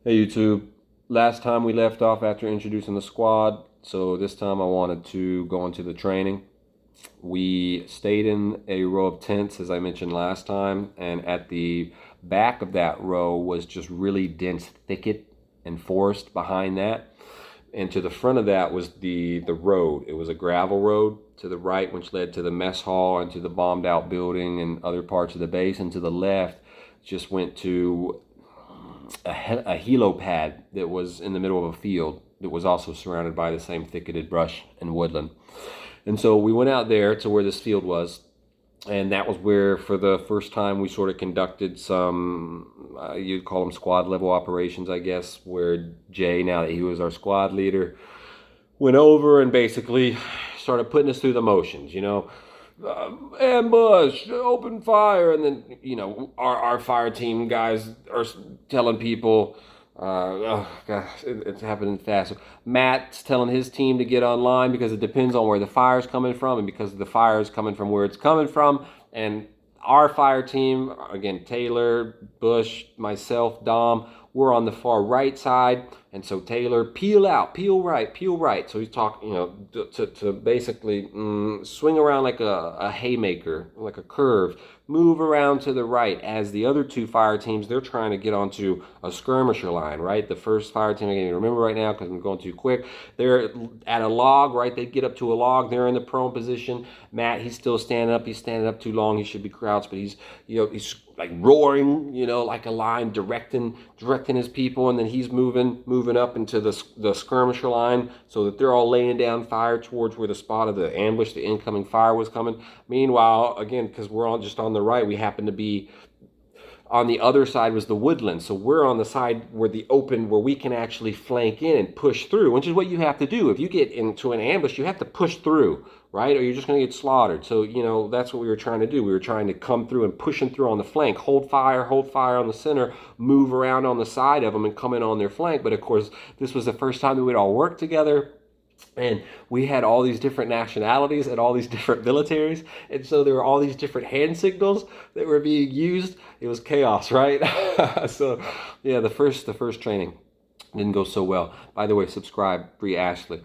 Hey YouTube, last time we left off after introducing the squad, so this time I wanted to go into the training. We stayed in a row of tents as I mentioned last time, and at the back of that row was just really dense thicket and forest behind that. And to the front of that was the road. It was a gravel road to the right, which led to the mess hall and to the bombed out building and other parts of the base. And to the left just went to a helipad that was in the middle of a field that was also surrounded by the same thicketed brush and woodland. And so we went out there to where this field was, and that was where, for the first time, we sort of conducted some, you'd call them squad level operations, I guess, where Jay, now that he was our squad leader, went over and basically started putting us through the motions, ambush, open fire, and then our fire team guys are telling people, oh gosh, it's happening fast. Matt's telling his team to get online because it depends on where the fire's coming from, and because the fire is coming from where it's coming from, and our fire team, again, Taylor, Bush, myself, Dom, we're on the far right side. And so Taylor, peel out, peel right, peel right. So he's talking, to basically swing around like a haymaker, like a curve, move around to the right as the other two fire teams, they're trying to get onto a skirmisher line, right? The first fire team, I can't even remember right now because I'm going too quick. They're at a log, right? They get up to a log. They're in the prone position. Matt, he's still standing up. He's standing up too long. He should be crouched, but he's like roaring, like a lion, directing his people, and then he's moving up into the skirmisher line so that they're all laying down fire towards where the spot of the ambush, the incoming fire was coming. Meanwhile, again, because we're all just on the right, we happen to be on the other side was the woodland. So we're on the side where the open, where we can actually flank in and push through, which is what you have to do. If you get into an ambush, you have to push through, right? Or you're just going to get slaughtered. So, that's what we were trying to do. We were trying to come through and pushing through on the flank, hold fire on the center, move around on the side of them and come in on their flank. But of course, this was the first time that we'd all worked together. And we had all these different nationalities and all these different militaries, and so there were all these different hand signals that were being used. It was chaos, right? So yeah, the first training didn't go so well. By the way, subscribe, Bree Ashley.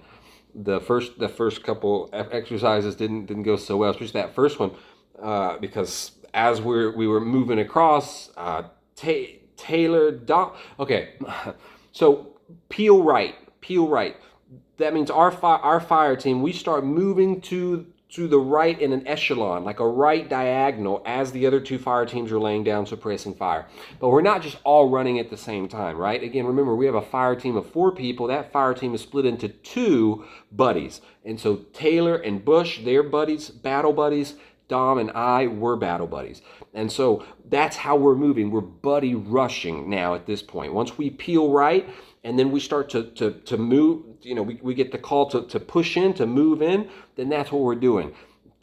The first couple exercises didn't go so well, especially that first one, because as we were moving across, Taylor Doc. Okay, so peel right. That means our fire team, we start moving to the right in an echelon, like a right diagonal, as the other two fire teams are laying down suppressing fire. But we're not just all running at the same time, right? Again, remember, we have a fire team of 4 people. That fire team is split into 2 buddies. And so Taylor and Bush, they're buddies, battle buddies. Dom and I were battle buddies. And so that's how we're moving. We're buddy rushing now at this point. Once we peel right, and then we start to move, we get the call to push in, to move in, then that's what we're doing.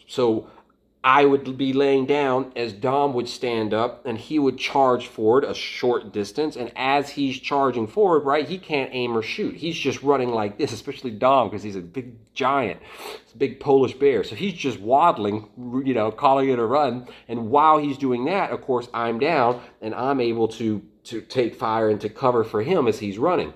So I would be laying down as Dom would stand up, and he would charge forward a short distance. And as he's charging forward, right, he can't aim or shoot. He's just running like this, especially Dom, because he's a big giant, a big Polish bear. So he's just waddling, calling it a run. And while he's doing that, of course, I'm down, and I'm able to take fire and to cover for him as he's running.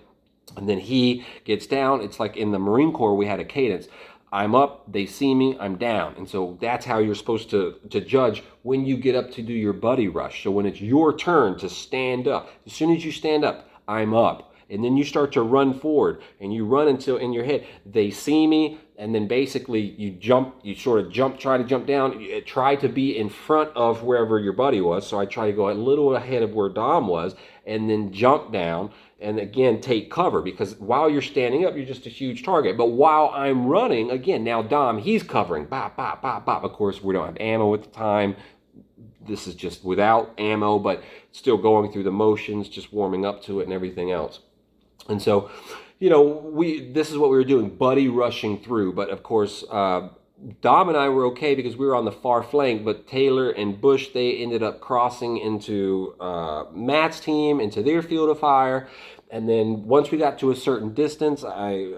And then he gets down. It's like in the Marine Corps, we had a cadence. I'm up, they see me, I'm down. And so that's how you're supposed to judge when you get up to do your buddy rush. So when it's your turn to stand up, as soon as you stand up, I'm up. And then you start to run forward, and you run until in your head, they see me, and then basically you try to jump down, you try to be in front of wherever your buddy was. So I try to go a little ahead of where Dom was, and then jump down, and again, take cover, because while you're standing up, you're just a huge target. But while I'm running, again, now Dom, he's covering, bop, bop, bop, bop. Of course, we don't have ammo at the time. This is just without ammo, but still going through the motions, just warming up to it and everything else. And so, this is what we were doing, buddy rushing through. But of course, Dom and I were okay because we were on the far flank, but Taylor and Bush, they ended up crossing into Matt's team, into their field of fire. And then once we got to a certain distance, I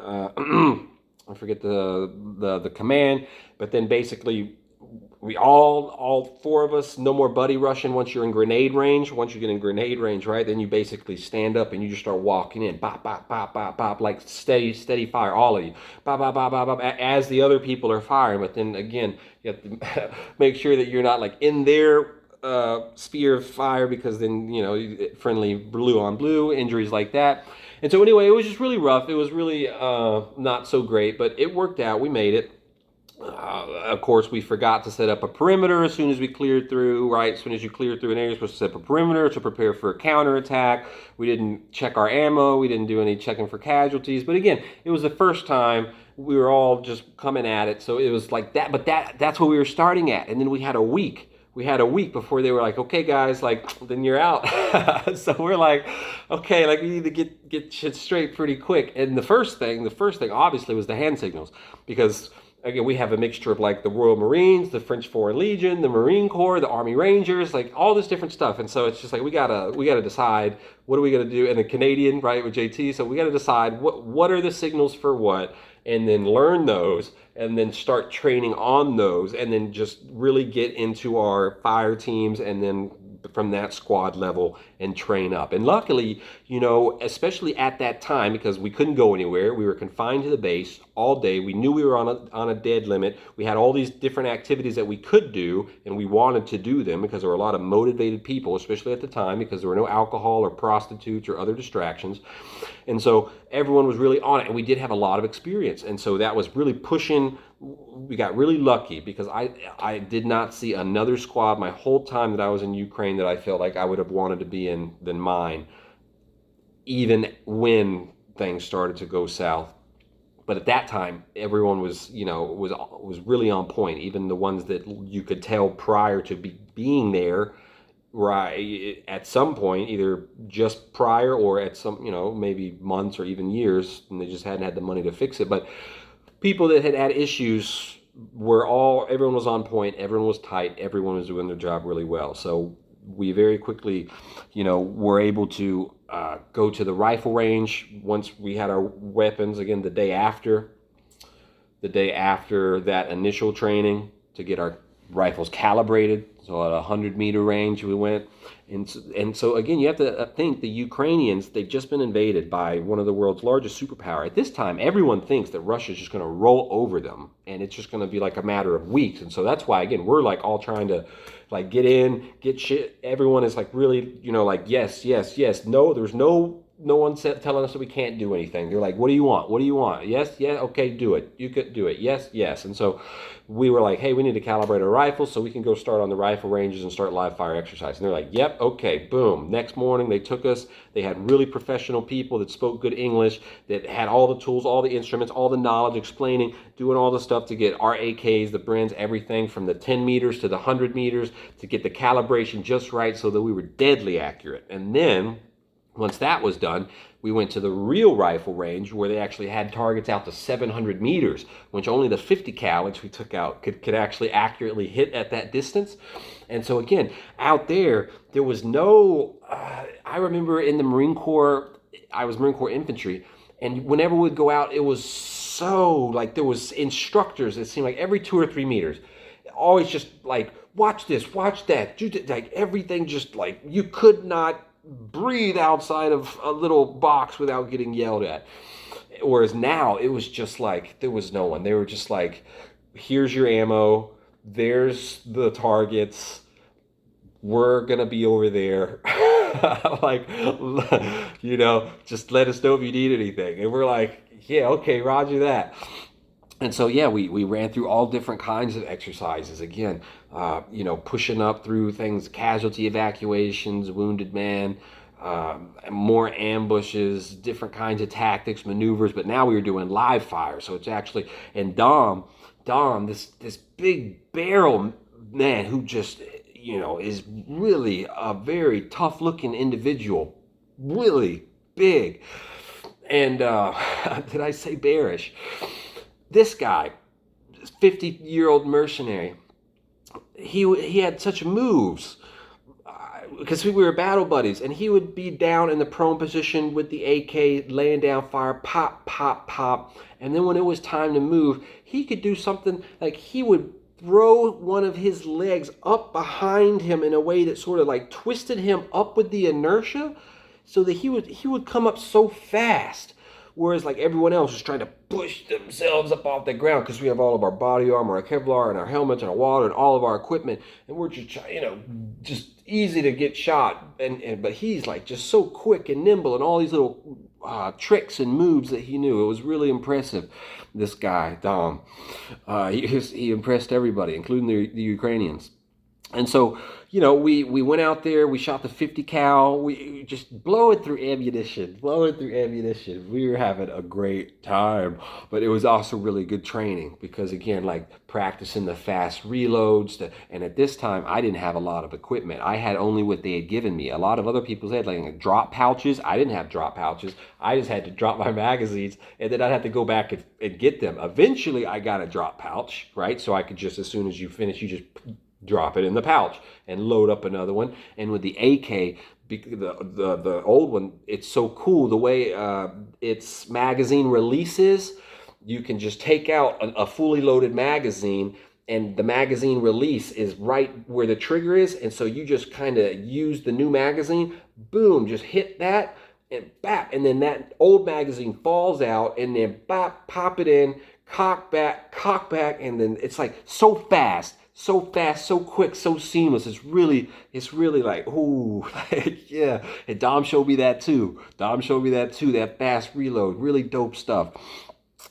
forget the command, but then basically we all four of us, no more buddy rushing once you're in grenade range. Once you get in grenade range, right, then you basically stand up and you just start walking in, bop, bop, bop, bop, bop, like steady fire, all of you, bop, bop, bop, bop, bop, as the other people are firing. But then again, you have to make sure that you're not like in their sphere of fire, because then, friendly blue on blue, injuries like that. And so anyway, it was just really rough. It was really not so great, but it worked out. We made it. Of course, we forgot to set up a perimeter as soon as we cleared through, right? As soon as you clear through an area, you're supposed to set up a perimeter to prepare for a counterattack. We didn't check our ammo. We didn't do any checking for casualties. But again, it was the first time we were all just coming at it. So it was like that, but that's what we were starting at. And then we had a week. Before they were like, okay, guys, like, then you're out. So we're like, okay, like, we need to get shit straight pretty quick. And the first thing obviously was the hand signals, because again, we have a mixture of like the Royal Marines, the French Foreign Legion, the Marine Corps, the Army Rangers, like all this different stuff. And so it's just like, we gotta decide, what are we gonna do? And the Canadian, right, with JT. So we gotta decide what are the signals for what, and then learn those, and then start training on those, and then just really get into our fire teams, and then from that squad level and train up. And luckily, especially at that time, because we couldn't go anywhere, we were confined to the base all day. We knew we were on a dead limit. We had all these different activities that we could do, and we wanted to do them because there were a lot of motivated people, especially at the time, because there were no alcohol or prostitutes or other distractions. And so everyone was really on it, and we did have a lot of experience. And so that was really pushing. We got really lucky, because I did not see another squad my whole time that I was in Ukraine that I felt like I would have wanted to be in than mine, even when things started to go south. But at that time, everyone was really on point. Even the ones that you could tell prior to being there, right, at some point, either just prior or at some, maybe months or even years, and they just hadn't had the money to fix it. But people that had issues everyone was on point, everyone was tight, everyone was doing their job really well. So we very quickly, were able to go to the rifle range once we had our weapons, again, the day after that initial training, to get our rifles calibrated. So at 100-meter range we went. And so again, you have to think the Ukrainians, they've just been invaded by one of the world's largest superpower. At this time, everyone thinks that Russia's just going to roll over them, and it's just going to be like a matter of weeks. And so that's why, again, we're like all trying to like get in, get shit. Everyone is like really, like, yes. No, there's no one telling us that we can't do anything. They're like, what do you want? Yes, okay, do it. You could do it. Yes. And so we were like, hey, we need to calibrate our rifles so we can go start on the rifle ranges and start live fire exercise. And they're like, yep, okay, boom. Next morning they took us. They had really professional people that spoke good English, that had all the tools, all the instruments, all the knowledge, explaining, doing all the stuff to get our AKs, the Brens, everything from the 10 meters to the 100 meters, to get the calibration just right so that we were deadly accurate. And then once that was done, we went to the real rifle range, where they actually had targets out to 700 meters, which only the 50 cal, which we took out, could actually accurately hit at that distance. And so again, out there was no, I remember in the Marine Corps, I was Marine Corps infantry, and whenever we'd go out, it was so, like, there was instructors, it seemed like every 2 or 3 meters, always just like, watch this, watch that, like everything, just like, you could not breathe outside of a little box without getting yelled at. Whereas now it was just like, there was no one. They were just like, here's your ammo, there's the targets, we're gonna be over there. Like, just let us know if you need anything. And we're like, yeah, okay, roger that. And so, yeah, we ran through all different kinds of exercises. Again, pushing up through things, casualty evacuations, wounded man, more ambushes, different kinds of tactics, maneuvers. But now we were doing live fire. So it's actually, and Dom, this big barrel man who just, is really a very tough looking individual, really big. And did I say bearish? This guy, 50-year-old mercenary, he had such moves, because we were battle buddies, and he would be down in the prone position with the AK, laying down fire, pop, pop, pop, and then when it was time to move, he could do something like he would throw one of his legs up behind him in a way that sort of like twisted him up with the inertia, so that he would come up so fast, whereas like everyone else was trying to push themselves up off the ground, because we have all of our body armor, our Kevlar, and our helmets, and our water, and all of our equipment, and we're just just easy to get shot. But he's like just so quick and nimble, and all these little tricks and moves that he knew. It was really impressive. This guy Dom, he impressed everybody, including the Ukrainians. And so, we went out there, we shot the 50 cal, we just blow it through ammunition. We were having a great time, but it was also really good training, because again, like practicing the fast reloads, and at this time, I didn't have a lot of equipment. I had only what they had given me. A lot of other people had like drop pouches. I didn't have drop pouches. I just had to drop my magazines, and then I'd have to go back and get them. Eventually, I got a drop pouch, right? So I could just, as soon as you finish, you just drop it in the pouch and load up another one. And with the AK, the old one, it's so cool the way its magazine releases. You can just take out a fully loaded magazine, and the magazine release is right where the trigger is, and so you just kind of use the new magazine, boom, just hit that, and bap, and then that old magazine falls out, and then bap, pop it in, cock back, and then it's like so fast, so quick, so seamless. It's really like, ooh, like, yeah. And Dom showed me that too. That fast reload, really dope stuff.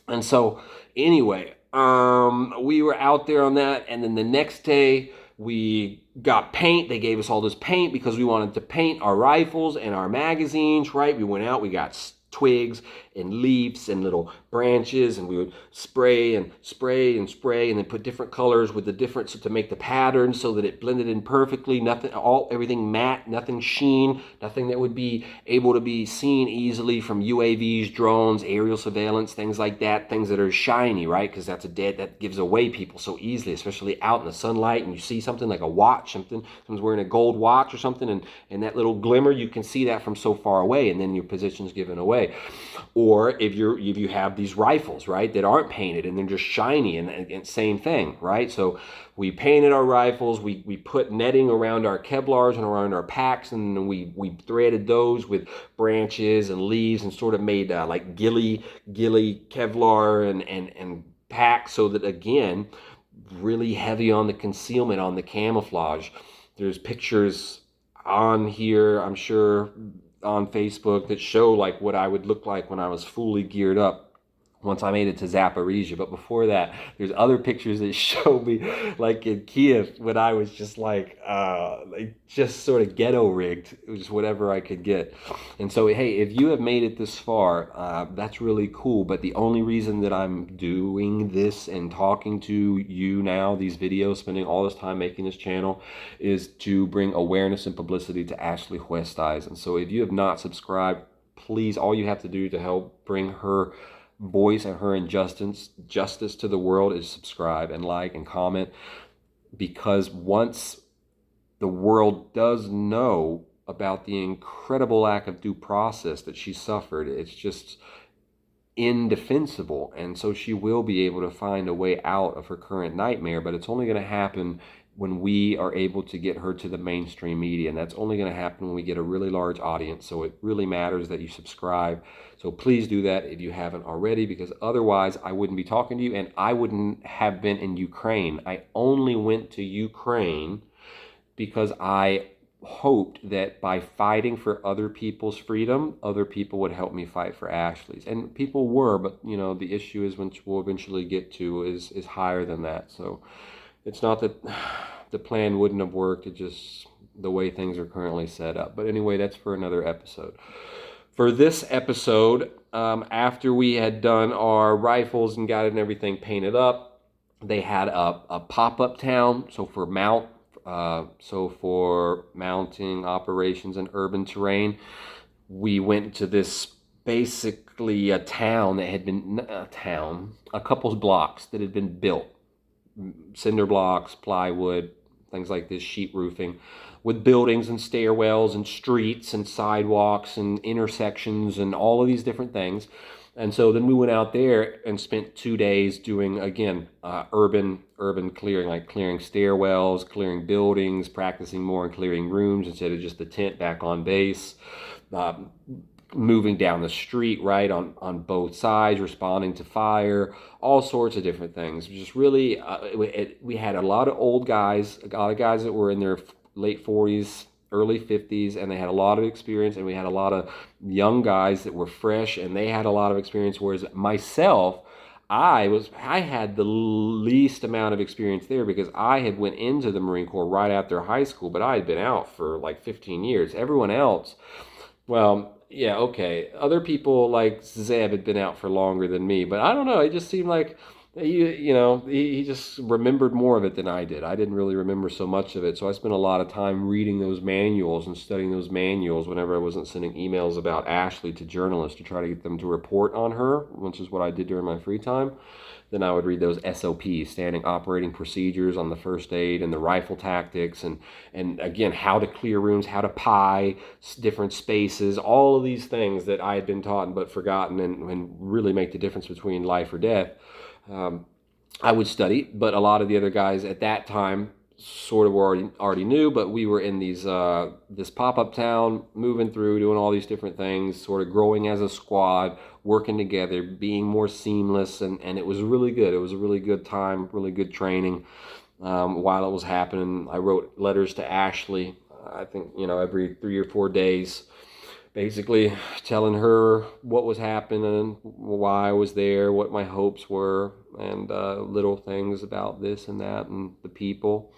And so, anyway, we were out there on that, and then the next day we got paint. They gave us all this paint because we wanted to paint our rifles and our magazines, right? We went out, we got twigs and leaves and little branches, and we would spray and then put different colors with the difference to make the pattern so that it blended in perfectly. Everything matte, nothing sheen, nothing that would be able to be seen easily from UAVs, drones, aerial surveillance, things like that, things that are shiny, right? Because that gives away people so easily, especially out in the sunlight, and you see something like a watch, someone's wearing a gold watch or something, and that little glimmer, you can see that from so far away, and then your position's given away. Or if you have these rifles, right, that aren't painted and they're just shiny, and same thing, right? So we painted our rifles, we put netting around our Kevlars and around our packs, and then we threaded those with branches and leaves, and sort of made like ghillie Kevlar and packs, so that, again, really heavy on the concealment, on the camouflage. There's pictures on here, I'm sure, on Facebook, that show like what I would look like when I was fully geared up once I made it to Zaporizhia. But before that, there's other pictures that show me like in Kiev when I was just like just sort of ghetto rigged. It was whatever I could get. And so, hey, if you have made it this far, that's really cool. But the only reason that I'm doing this and talking to you now, these videos, spending all this time making this channel, is to bring awareness and publicity to Ashley Oosthuizen. So if you have not subscribed, please, all you have to do to help bring her voice and her justice to the world is subscribe and like and comment, because once the world does know about the incredible lack of due process that she suffered, it's just indefensible. And so she will be able to find a way out of her current nightmare, but it's only going to happen when we are able to get her to the mainstream media, and that's only going to happen when we get a really large audience. So it really matters that you subscribe. So please do that if you haven't already, because otherwise I wouldn't be talking to you, and I wouldn't have been in Ukraine. I only went to Ukraine because I hoped that by fighting for other people's freedom, other people would help me fight for Ashley's. And people were, but the issue is, which we'll eventually get to, is higher than that. So it's not that the plan wouldn't have worked, it's just the way things are currently set up. But anyway, that's for another episode. For this episode, after we had done our rifles and got it and everything painted up, they had a pop-up town. So for mounting operations in urban terrain, we went to this, basically a town that had been a couple blocks that had been built. Cinder blocks, plywood, things like this, sheet roofing. with buildings and stairwells and streets and sidewalks and intersections and all of these different things. And so then we went out there and spent 2 days doing, again, urban clearing, like clearing stairwells, clearing buildings, practicing more and clearing rooms instead of just the tent back on base. Uh, Moving down the street, right, on both sides, responding to fire, all sorts of different things. Just really, we had a lot of old guys, a lot of guys that were in their late 40s, early 50s, and they had a lot of experience, and we had a lot of young guys that were fresh, and they had a lot of experience, whereas myself, I had the least amount of experience there because I had went into the Marine Corps right after high school, but I had been out for like 15 years. Everyone else, well, yeah, okay. Other people like Zeb had been out for longer than me, but I don't know. It just seemed like he just remembered more of it than I did. I didn't really remember so much of it, so I spent a lot of time reading those manuals and studying those manuals whenever I wasn't sending emails about Ashley to journalists to try to get them to report on her, which is what I did during my free time. Then I would read those SOPs, standing operating procedures on the first aid and the rifle tactics, and again, how to clear rooms, how to pie different spaces, all of these things that I had been taught but forgotten and really make the difference between life or death. Um, I would study, but a lot of the other guys at that time sort of already knew, but we were in this pop-up town, moving through, doing all these different things, sort of growing as a squad, working together, being more seamless, and it was really good. It was a really good time, really good training. While it was happening, I wrote letters to Ashley, I think, every 3 or 4 days, basically telling her what was happening, why I was there, what my hopes were, and little things about this and that and the people.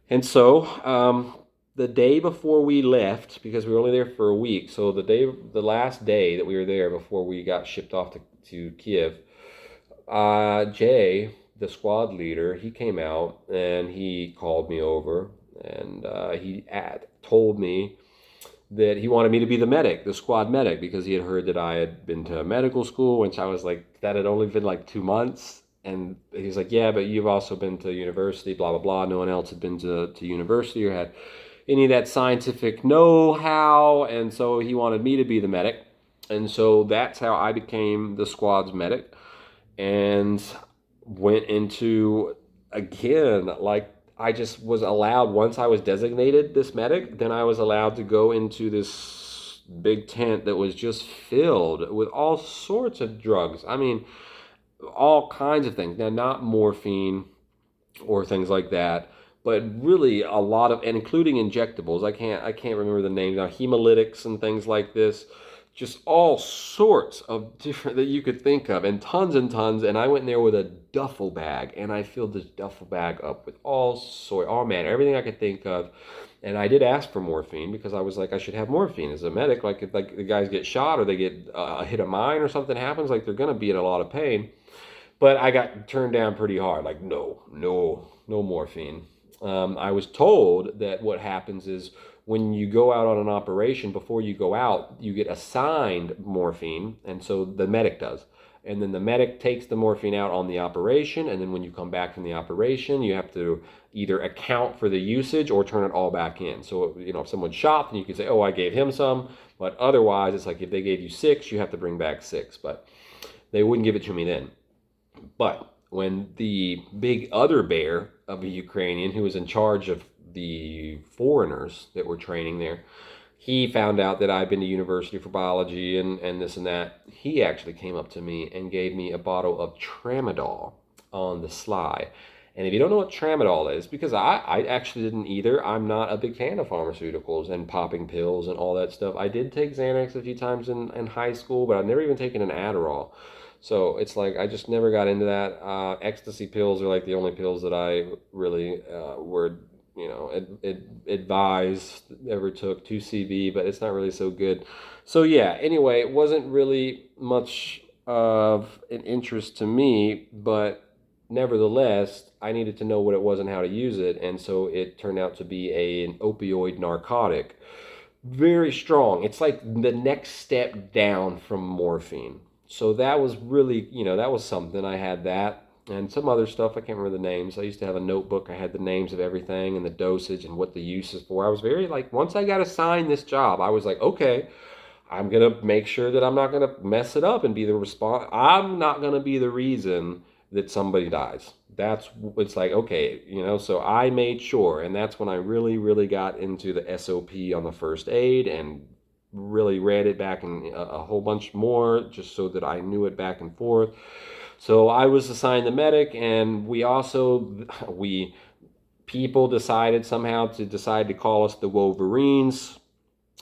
And so the day before we left, because we were only there for a week, so the last day that we were there before we got shipped off to Kiev, Jay, the squad leader, he came out and he called me over and he told me that he wanted me to be the medic, the squad medic, because he had heard that I had been to medical school, which I was like, that had only been like 2 months. And he's like, yeah, but you've also been to university, blah, blah, blah. No one else had been to university or had any of that scientific know-how. And so he wanted me to be the medic. And so that's how I became the squad's medic and went into, again, like, I just was allowed, once I was designated this medic, then I was allowed to go into this big tent that was just filled with all sorts of drugs. I mean, all kinds of things. Now, not morphine or things like that, but really a lot of, and including injectables. I can't remember the names now. Hemolytics and things like this. Just all sorts of different that you could think of, and tons and tons. And I went in there with a duffel bag, and I filled this duffel bag up with oh man, everything I could think of. And I did ask for morphine because I was like, I should have morphine as a medic. Like if like the guys get shot or they get hit a mine or something happens, like they're gonna be in a lot of pain. But I got turned down pretty hard. Like no morphine. I was told that what happens is when you go out on an operation, before you go out, you get assigned morphine, and so the medic does. And then the medic takes the morphine out on the operation, and then when you come back from the operation, you have to either account for the usage or turn it all back in. So, if someone's shot, then you can say, oh, I gave him some, but otherwise, it's like if they gave you 6, you have to bring back 6, but they wouldn't give it to me then. But when the big other bear of a Ukrainian who was in charge of the foreigners that were training there, he found out that I'd been to university for biology and this and that. He actually came up to me and gave me a bottle of tramadol on the sly. And if you don't know what tramadol is, because I actually didn't either, I'm not a big fan of pharmaceuticals and popping pills and all that stuff. I did take Xanax a few times in high school, but I've never even taken an Adderall. So it's like I just never got into that. Ecstasy pills are like the only pills that I really were, advised, ever took 2CB, but it's not really so good. So yeah, anyway, it wasn't really much of an interest to me, but nevertheless, I needed to know what it was and how to use it, and so it turned out to be an opioid narcotic. Very strong. It's like the next step down from morphine. So that was really, that was something. I had that. and some other stuff. I can't remember the names. I used to have a notebook. I had the names of everything and the dosage and what the use is for. I was very like, once I got assigned this job, I was like, okay, I'm gonna make sure that I'm not gonna mess it up and be the I'm not gonna be the reason that somebody dies. That's it's like, okay, So I made sure, and that's when I really, really got into the SOP on the first aid and really read it back and a whole bunch more just so that I knew it back and forth. So I was assigned the medic, and we people decided somehow to decide to call us the Wolverines.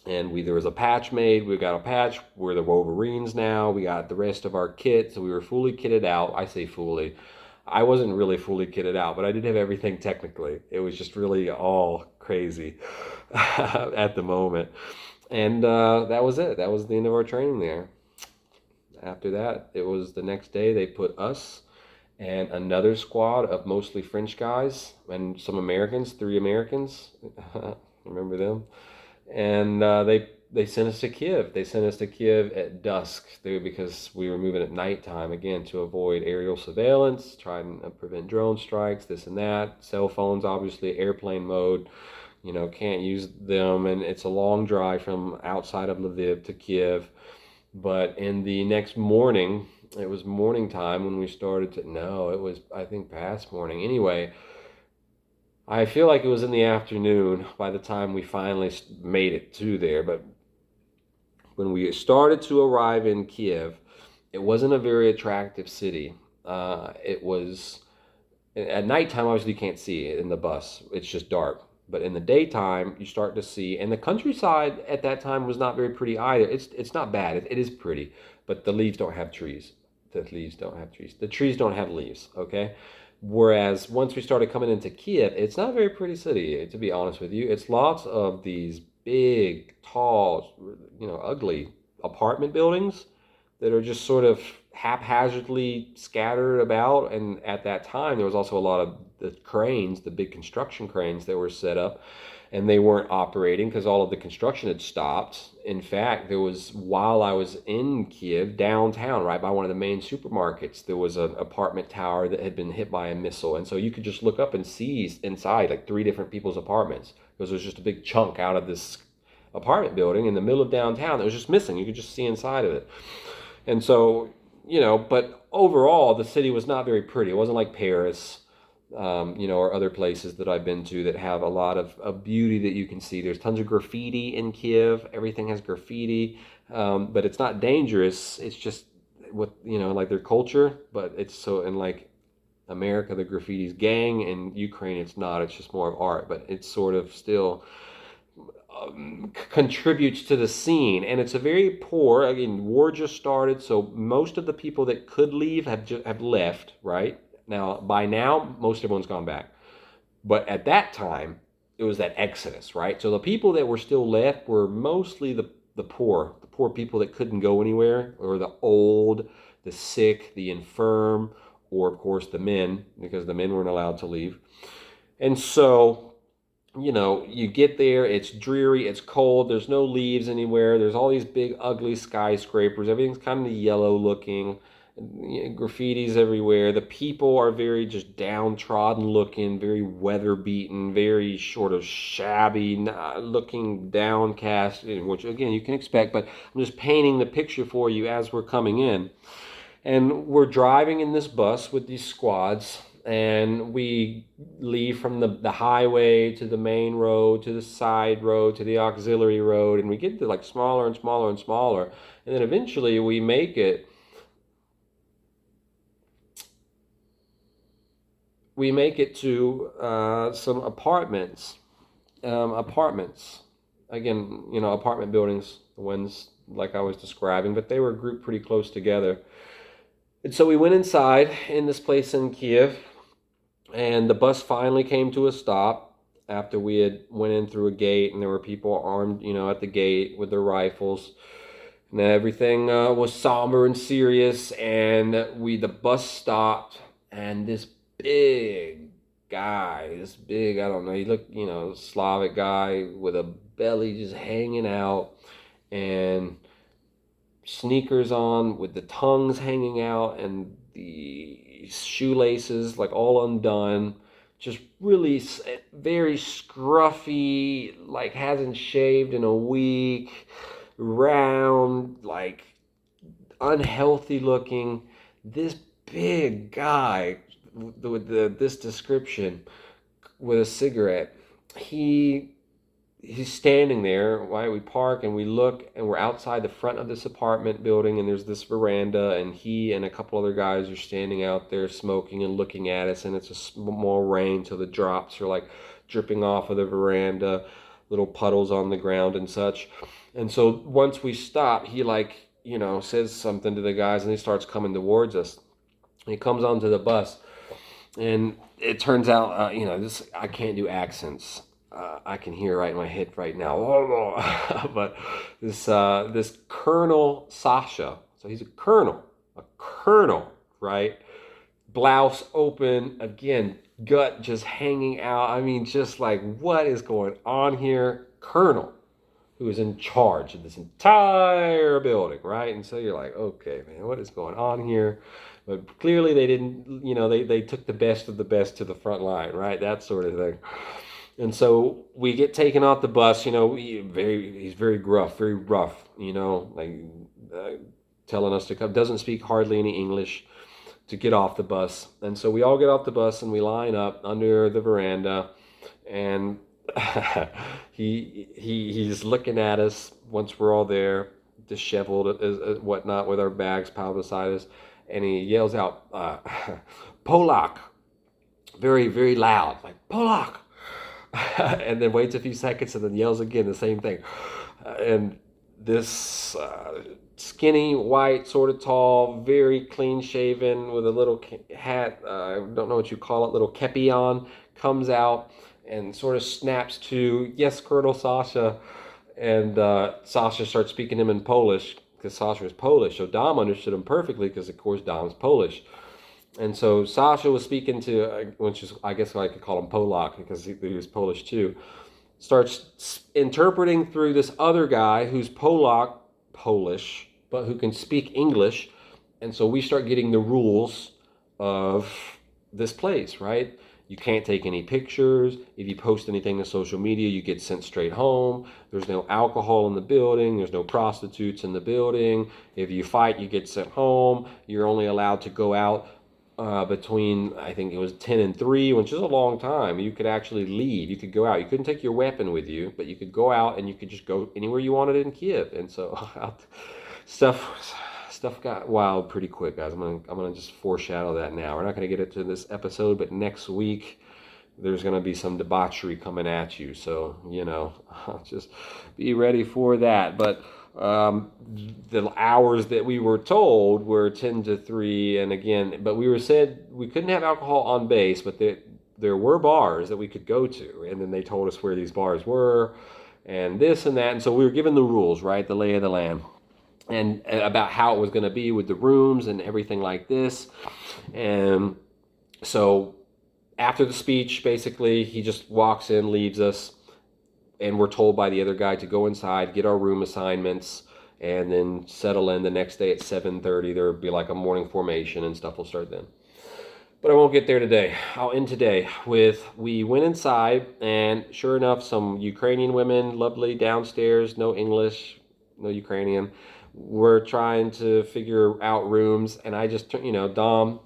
And there was a patch made. We got a patch. We're the Wolverines now. We got the rest of our kit, so we were fully kitted out. I say fully. I wasn't really fully kitted out, but I did have everything technically. It was just really all crazy at the moment. And that was it. That was the end of our training there. After that, it was the next day they put us and another squad of mostly French guys and some Americans, 3 Americans. Remember them? And they sent us to Kiev. They sent us to Kiev at dusk because we were moving at nighttime again to avoid aerial surveillance, try and prevent drone strikes, this and that. Cell phones, obviously, airplane mode. Can't use them, and it's a long drive from outside of Lviv to Kiev. But in the next morning, it was morning time when we started to. No, it was, I think, past morning. Anyway, I feel like it was in the afternoon by the time we finally made it to there. But when we started to arrive in Kiev, it wasn't a very attractive city. It was at nighttime, obviously, you can't see it in the bus. It's just dark. But in the daytime, you start to see, and the countryside at that time was not very pretty either. It's not bad. It is pretty, but the leaves don't have trees. The leaves don't have trees. The trees don't have leaves. Okay. Whereas once we started coming into Kiev, it's not a very pretty city, to be honest with you. It's lots of these big, tall, ugly apartment buildings that are just sort of haphazardly scattered about. And at that time, there was also a lot of the cranes, the big construction cranes that were set up, and they weren't operating because all of the construction had stopped. In fact, while I was in Kiev, downtown, right by one of the main supermarkets, there was an apartment tower that had been hit by a missile. And so you could just look up and see inside like 3 different people's apartments because there was just a big chunk out of this apartment building in the middle of downtown that was just missing. You could just see inside of it. And so, but overall, the city was not very pretty. It wasn't like Paris, or other places that I've been to that have a lot of beauty that you can see. There's tons of graffiti in Kiev. Everything has graffiti, but it's not dangerous. It's just like their culture. But it's so in like America, the graffiti's gang. In Ukraine, it's not. It's just more of art. But it's sort of still contributes to the scene, and it's a very poor. Again, war just started, so most of the people that could leave have left. Right now, by now, most everyone's gone back. But at that time, it was that exodus, right? So the people that were still left were mostly the poor people that couldn't go anywhere, or the old, the sick, the infirm, or of course the men, because the men weren't allowed to leave. And so you get there, it's dreary, it's cold, there's no leaves anywhere, there's all these big, ugly skyscrapers, everything's kind of yellow looking, graffiti's everywhere, the people are very just downtrodden looking, very weather beaten, very sort of shabby looking, downcast, which again you can expect, but I'm just painting the picture for you as we're coming in. And we're driving in this bus with these squads, and we leave from the highway to the main road, to the side road, to the auxiliary road, and we get to like smaller and smaller and smaller. And then eventually we make it to some apartments. Again, apartment buildings, the ones like I was describing, but they were grouped pretty close together. And so we went inside in this place in Kiev, and the bus finally came to a stop after we had went in through a gate, and there were people armed, at the gate with their rifles. And everything was somber and serious, and the bus stopped, and this big guy, I don't know, he looked, Slavic guy with a belly just hanging out, and sneakers on with the tongues hanging out, and shoelaces like all undone, just really very scruffy, like hasn't shaved in a week, round, like unhealthy looking. This big guy with this description with a cigarette. He he's standing there while we park and we look and we're outside the front of this apartment building and there's this veranda and he and a couple other guys are standing out there smoking and looking at us, and it's a small rain so the drops are like dripping off of the veranda, little puddles on the ground and such. And so once we stop, he like, says something to the guys and he starts coming towards us. He comes onto the bus, and it turns out, this I can't do accents. I can hear right in my head right now. But this Colonel Sasha, so he's a colonel, right? Blouse open, again, gut just hanging out. I mean, just like, what is going on here? Colonel, who is in charge of this entire building, right? And so you're like, okay, man, what is going on here? But clearly they didn't, they took the best of the best to the front line, right? That sort of thing. And so we get taken off the bus, he's very gruff, very rough, like telling us to come, doesn't speak hardly any English, to get off the bus. And so we all get off the bus and we line up under the veranda, and he's looking at us once we're all there, disheveled as whatnot, with our bags piled beside us, and he yells out, Polak, very, very loud, like, Polak. And then waits a few seconds and then yells again the same thing. And this skinny, white, sort of tall, very clean shaven with a little hat, I don't know what you call it, little kepi on, comes out and sort of snaps to, yes, Colonel Sasha. And Sasha starts speaking to him in Polish because Sasha is Polish. So Dom understood him perfectly because, of course, Dom's Polish. And so Sasha was speaking to, which is, I guess I could call him Polak because he was Polish too, starts interpreting through this other guy who's Polish, but who can speak English. And so we start getting the rules of this place, right? You can't take any pictures. If you post anything to social media, you get sent straight home. There's no alcohol in the building. There's no prostitutes in the building. If you fight, you get sent home. You're only allowed to go out between, I think it was 10 and 3, which is a long time. You could actually leave. You could go out. You couldn't take your weapon with you, but you could go out and you could just go anywhere you wanted in Kiev. And so stuff got wild pretty quick, guys. I'm gonna just foreshadow that now. We're not gonna get into this episode, but next week there's gonna be some debauchery coming at you. So just be ready for that. But the hours that we were told were 10 to 3, and again, but we were said we couldn't have alcohol on base, but there were bars that we could go to, and then they told us where these bars were, and this and that, and so we were given the rules, right, the lay of the land, and about how it was going to be with the rooms and everything like this. And so after the speech, basically, he just walks in, leaves us, and we're told by the other guy to go inside, get our room assignments, and then settle in the next day at 7:30. There'll be like a morning formation and stuff will start then. But I won't get there today. I'll end today with, we went inside, and sure enough, some Ukrainian women, lovely, downstairs, no English, no Ukrainian. We're trying to figure out rooms, and I just, Dom,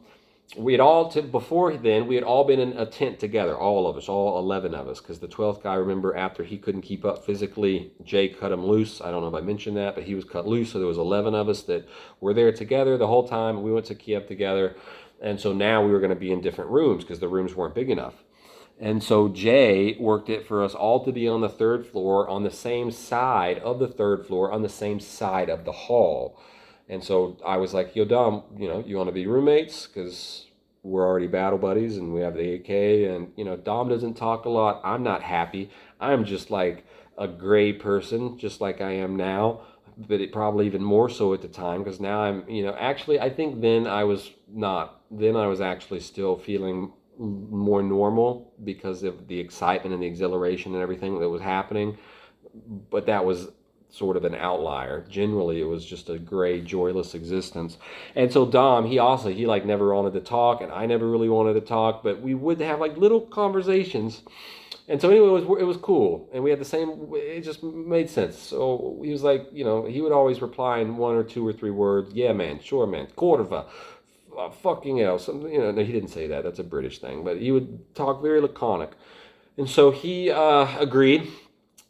we had all, before then, we had all been in a tent together, all of us, all 11 of us, because the 12th guy, remember, after he couldn't keep up physically, Jay cut him loose. I don't know if I mentioned that, but he was cut loose, so there was 11 of us that were there together the whole time. We went to Kiev together, and so now we were going to be in different rooms because the rooms weren't big enough. And so Jay worked it for us all to be on the 3rd floor, on the same side of the 3rd floor, on the same side of the hall. And so I was like, yo, Dom, you want to be roommates? Because we're already battle buddies and we have the AK. And, Dom doesn't talk a lot. I'm not happy. I'm just like a gray person, just like I am now. But it probably even more so at the time, because now I'm, actually, I think then I was not. Then I was actually still feeling more normal because of the excitement and the exhilaration and everything that was happening. But that was sort of an outlier. Generally, it was just a gray, joyless existence. And so Dom, he like never wanted to talk, and I never really wanted to talk, but we would have like little conversations. And so anyway, it was cool, and we had the same. It just made sense. So he was like, he would always reply in one or two or three words. Yeah, man, sure, man, Cordova, fucking hell. Something, no, he didn't say that. That's a British thing, but he would talk very laconic. And so he agreed,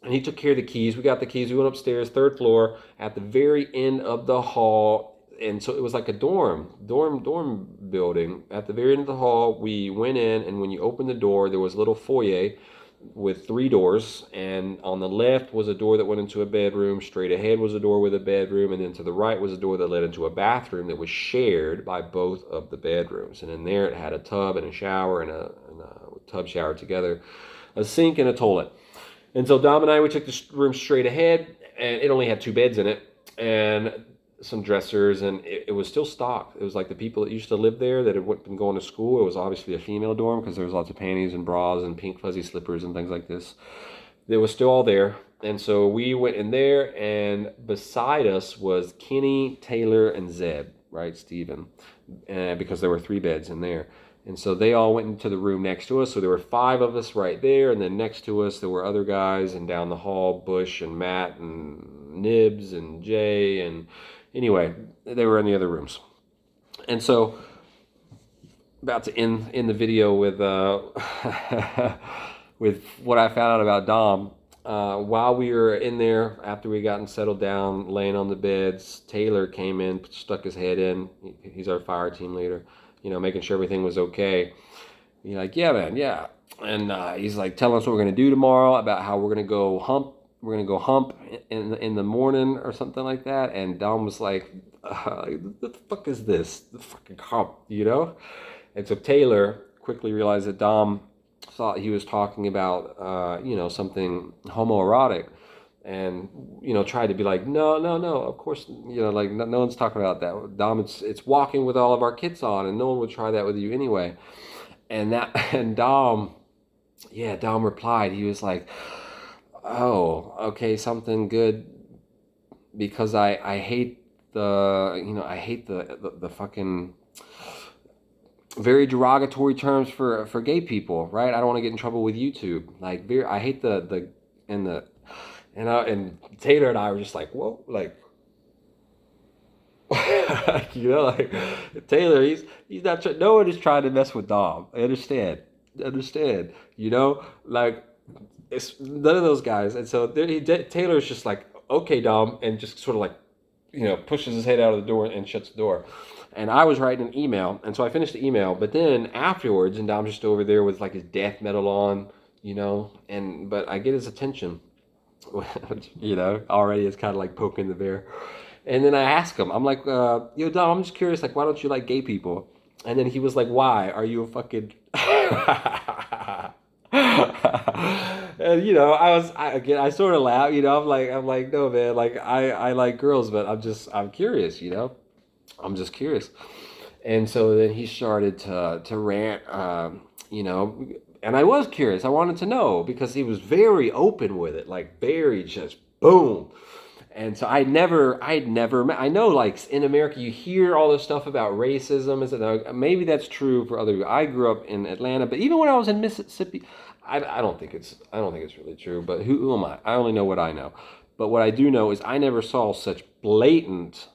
and he took care of the keys. We got the keys. We went upstairs, third floor, at the very end of the hall. And so it was like a dorm building. At the very end of the hall, we went in, and when you opened the door, there was a little foyer with three doors, and on the left was a door that went into a bedroom, straight ahead was a door with a bedroom, and then to the right was a door that led into a bathroom that was shared by both of the bedrooms. And in there it had a tub and a shower and a tub shower together, a sink and a toilet. And so Dom and I, we took the room straight ahead, and it only had two beds in it and some dressers, and it was still stocked. It was like the people that used to live there that had been going to school. It was obviously a female dorm because there was lots of panties and bras and pink fuzzy slippers and things like this. It was still all there. And so we went in there, and beside us was Kenny, Taylor, and Zeb, right, Stephen, because there were three beds in there. And so they all went into the room next to us. So there were five of us right there. And then next to us, there were other guys. And down the hall, Bush and Matt and Nibs and Jay. And anyway, they were in the other rooms. And so, about to end the video with with what I found out about Dom. While we were in there, after we gotten settled down, laying on the beds, Taylor came in, stuck his head in. He's our fire team leader. Making sure everything was okay. He's like, yeah, man, yeah. And he's like, telling us what we're going to do tomorrow, about how we're going to go hump. We're going to go hump in the morning or something like that. And Dom was like, what the fuck is this? The fucking hump, And so Taylor quickly realized that Dom thought he was talking about, something homoerotic. And tried to be like, no, of course, like no one's talking about that. Dom, it's walking with all of our kits on, and no one would try that with you anyway. And Dom replied. He was like, oh, okay, something good, because I hate the fucking very derogatory terms for gay people, right? I don't want to get in trouble with YouTube. Like, I hate and Taylor and I were just like, whoa, like, like Taylor, he's not. No one is trying to mess with Dom. I understand, like, it's none of those guys. And so Taylor's just like, okay, Dom, and just sort of like, pushes his head out of the door and shuts the door. And I was writing an email, and so I finished the email. But then afterwards, and Dom's just over there with like his death metal on, but I get his attention. Already it's kind of like poking the bear. And then I ask him, I'm like, Dom, I'm just curious, like, why don't you like gay people? And then he was like, why? Are you a fucking... And I sort of laugh, I'm like, no, man, like, I like girls, but I'm curious, I'm just curious. And so then he started to rant, and I was curious. I wanted to know, because he was very open with it, like very just boom. And so I'd never met. I know, like, in America, you hear all this stuff about racism. Maybe that's true for other people. I grew up in Atlanta, but even when I was in Mississippi, I don't think it's really true. But who am I? I only know what I know. But what I do know is I never saw such blatant,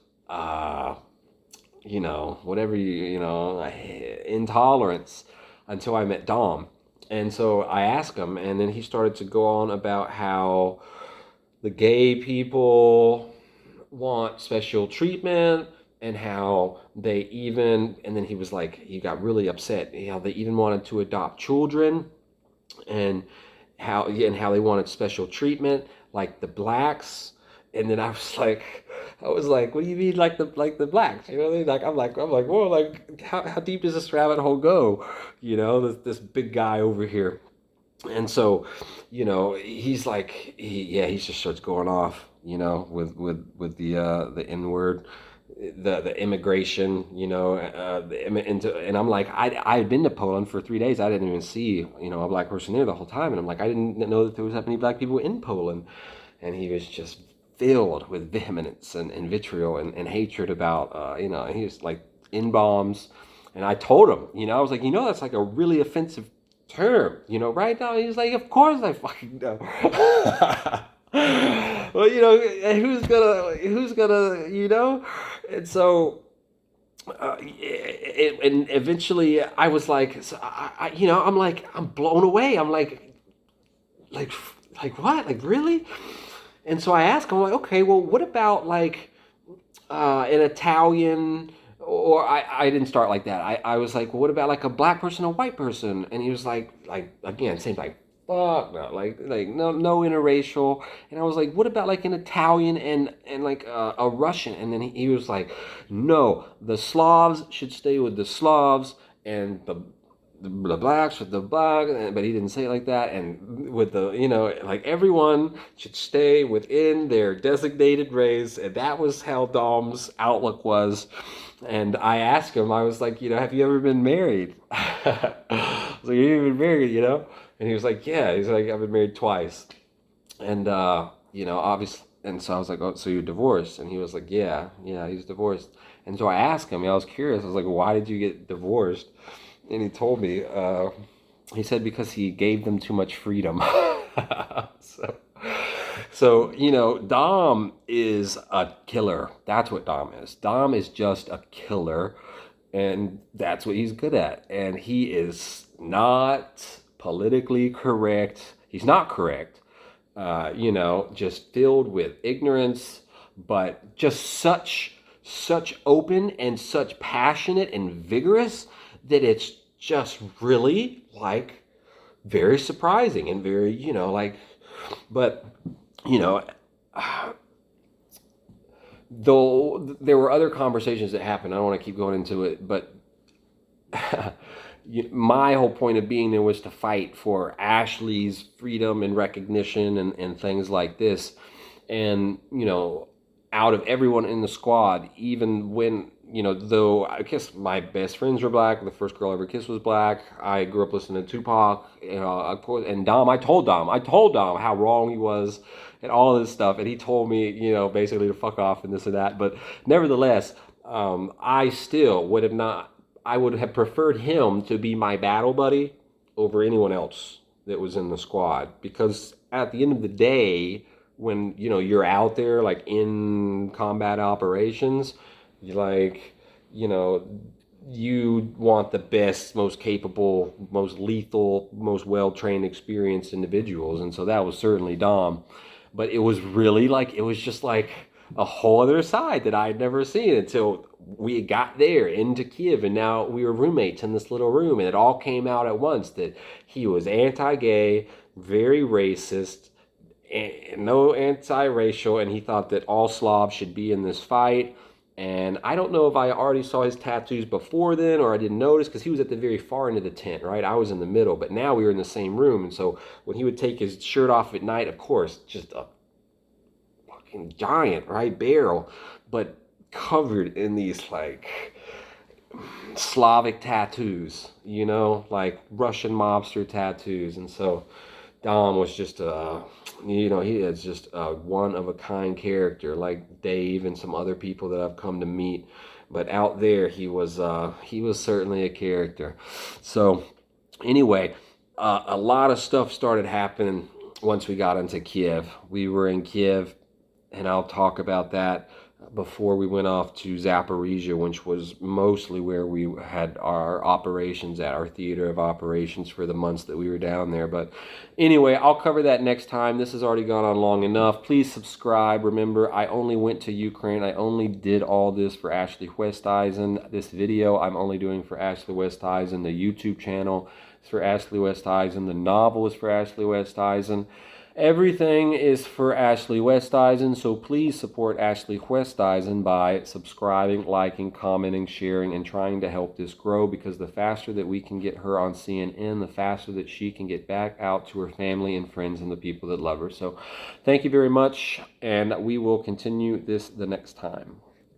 intolerance until I met Dom. And so I asked him, and then he started to go on about how the gay people want special treatment, and how and then he was like, he got really upset, how they even wanted to adopt children, and how they wanted special treatment, like the blacks. And then I was like, what do you mean, like the blacks? You know what I mean? Like, I'm like, whoa, like, how deep does this rabbit hole go? This big guy over here. And so, he's like, he just starts going off, with the N word, the immigration, and I'm like, I had been to Poland for 3 days. I didn't even see, a black person there the whole time. And I'm like, I didn't know that there was that many black people in Poland. And he was just filled with vehemence and vitriol and hatred about, he was like in bombs. And I told him, I was like, that's like a really offensive term, right now. He's like, of course I fucking know. Well, who's gonna, and so, and eventually I was like, so I'm like, I'm blown away. I'm like, what? Like, really? And so I asked him, I'm like, okay, well, what about like an Italian, or I didn't start like that. I was like, well, what about like a black person, a white person? And he was like again, same like, fuck no, like no interracial. And I was like, what about like an Italian and like a Russian? And then he was like, no, the Slavs should stay with the Slavs, and the blacks with the black, but he didn't say it like that. And with the, like everyone should stay within their designated race. And that was how Dom's outlook was. And I asked him, I was like, have you ever been married? I was like, have you ever been married, And he was like, yeah. He's like, I've been married twice. And, obviously, and so I was like, oh, so you're divorced? And he was like, yeah, he's divorced. And so I asked him, I was curious. I was like, why did you get divorced? And he told me, he said because he gave them too much freedom. So, Dom is a killer. That's what Dom is. Dom is just a killer, and that's what he's good at. And he is not politically correct. He's not correct, just filled with ignorance, but just such open and such passionate and vigorous that it's just really like very surprising and very, but, though there were other conversations that happened, I don't want to keep going into it, but my whole point of being there was to fight for Ashley's freedom and recognition and things like this. And, out of everyone in the squad, even when, though I guess my best friends were black, the first girl I ever kissed was black, I grew up listening to Tupac, of course, and Dom, I told Dom how wrong he was and all of this stuff, and he told me, basically to fuck off and this and that, but nevertheless, I still would have not, I would have preferred him to be my battle buddy over anyone else that was in the squad, because at the end of the day, when you're out there like in combat operations, you you want the best, most capable, most lethal, most well-trained, experienced individuals. And so that was certainly Dom, but it was really like, it was just like a whole other side that I'd never seen until we got there into Kiev. And now we were roommates in this little room, and it all came out at once that he was anti-gay, very racist, no anti-racial, and he thought that all Slavs should be in this fight. And I don't know if I already saw his tattoos before then or I didn't notice, because he was at the very far end of the tent, right? I was in the middle, but now we were in the same room. And so when he would take his shirt off at night, of course, just a fucking giant, right, barrel, but covered in these like Slavic tattoos, like Russian mobster tattoos. And so Dom was just he is just a one-of-a-kind character, like Dave and some other people that I've come to meet. But out there, he was certainly a character. So anyway, a lot of stuff started happening once we got into Kiev. We were in Kiev, and I'll talk about that before we went off to Zaporizhia, which was mostly where we had our operations at, our theater of operations for the months that we were down there. But anyway, I'll cover that next time. This has already gone on long enough. Please subscribe. Remember, I only went to Ukraine. I only did all this for Ashley Oosthuizen. This video I'm only doing for Ashley Oosthuizen. The YouTube channel is for Ashley Oosthuizen. The novel is for Ashley Oosthuizen. Everything is for Ashley Oosthuizen, so please support Ashley Oosthuizen by subscribing, liking, commenting, sharing, and trying to help this grow, because the faster that we can get her on CNN, the faster that she can get back out to her family and friends and the people that love her. So thank you very much, and we will continue this the next time.